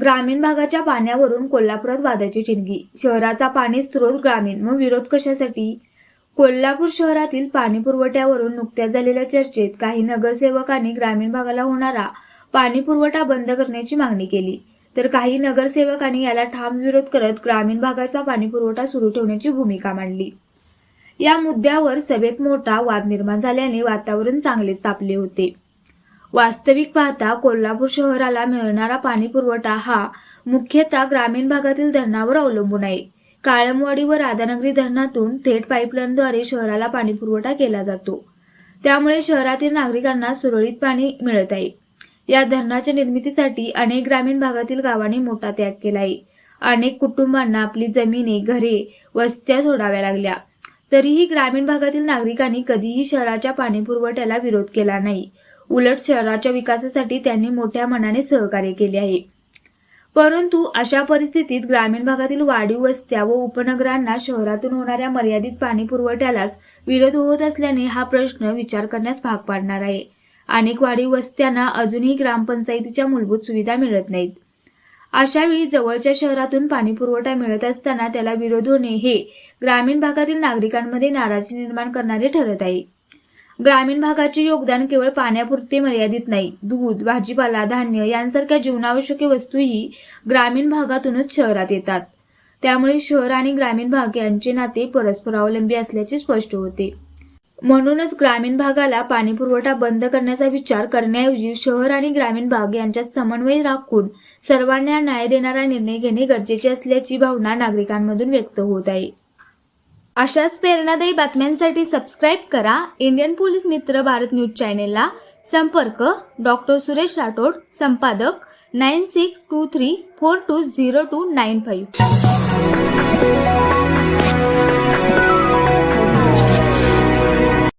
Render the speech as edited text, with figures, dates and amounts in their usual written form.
ग्रामीण भागाच्या पाण्यावरून कोल्हापुरात वादाची ठिणगी. शहराचा पाणी स्रोत ग्रामीण, मग विरोध कशासाठी? कोल्हापूर शहरातील पाणी पुरवठ्यावरून नुकत्याच झालेल्या चर्चेत काही नगरसेवकांनी ग्रामीण भागाला होणारा पाणी पुरवठा बंद करण्याची मागणी केली, तर काही नगरसेवकांनी याला ठाम विरोध करत ग्रामीण भागाचा पाणी पुरवठा सुरू ठेवण्याची भूमिका मांडली. या मुद्द्यावर सभेत मोठा वाद निर्माण झाल्याने वातावरण चांगलेच तापले होते. वास्तविक पाहता कोल्हापूर शहराला मिळणारा पाणी पुरवठा हा मुख्यतः ग्रामीण भागातील धरणावर अवलंबून आहे. काळमवाडी व राधानगरी धरणातून थेट पाईपलाईनद्वारे शहराला पाणी पुरवठा केला जातो. त्यामुळे शहरातील नागरिकांना सुरळीत पाणी मिळत आहे. या धरणाच्या निर्मितीसाठी अनेक ग्रामीण भागातील गावांनी मोठा त्याग केला आहे. अनेक कुटुंबांना आपली जमिनी, घरे, वस्त्या सोडाव्या लागल्या. तरीही ग्रामीण भागातील नागरिकांनी कधीही शहराच्या पाणी पुरवठ्याला विरोध केला नाही. उलट शहराच्या विकासासाठी त्यांनी मोठ्या मनाने सहकार्य केले आहे. परंतु अशा परिस्थितीत ग्रामीण भागातील वाढीव वस्त्या व उपनगरांना शहरातून होणाऱ्या मर्यादित पाणी पुरवठ्यालाच विरोध होत असल्याने हा प्रश्न विचार करण्यास भाग पाडणार आहे. अनेक वाढीव वस्त्यांना अजूनही ग्रामपंचायतीच्या मूलभूत सुविधा मिळत नाहीत. अशावेळी जवळच्या शहरातून पाणी पुरवठा मिळत असताना त्याला विरोध होणे हे ग्रामीण भागातील नागरिकांमध्ये नाराजी निर्माण करणारे ठरत आहे. ग्रामीण भागाचे योगदान केवळ पाण्यापुरते मर्यादित नाही. दूध, भाजीपाला, धान्य यांसारख्या जीवनावश्यक वस्तूही ग्रामीण भागातूनच शहरात येतात. त्यामुळे शहर आणि ग्रामीण भाग यांचे नाते परस्परावलंबी असल्याचे स्पष्ट होते. म्हणूनच ग्रामीण भागाला पाणी पुरवठा बंद करण्याचा विचार करण्याऐवजी शहर आणि ग्रामीण भाग यांच्यात समन्वय राखून सर्वांना न्याय देणारा निर्णय घेणे गरजेचे असल्याची भावना नागरिकांमधून व्यक्त होत आहे. अशाच प्रेरणादायी बातम्यांसाठी सबस्क्राईब करा इंडियन पोलीस मित्र भारत न्यूज चॅनेलला. संपर्क डॉ. सुरेश राठोड, संपादक 9623420295.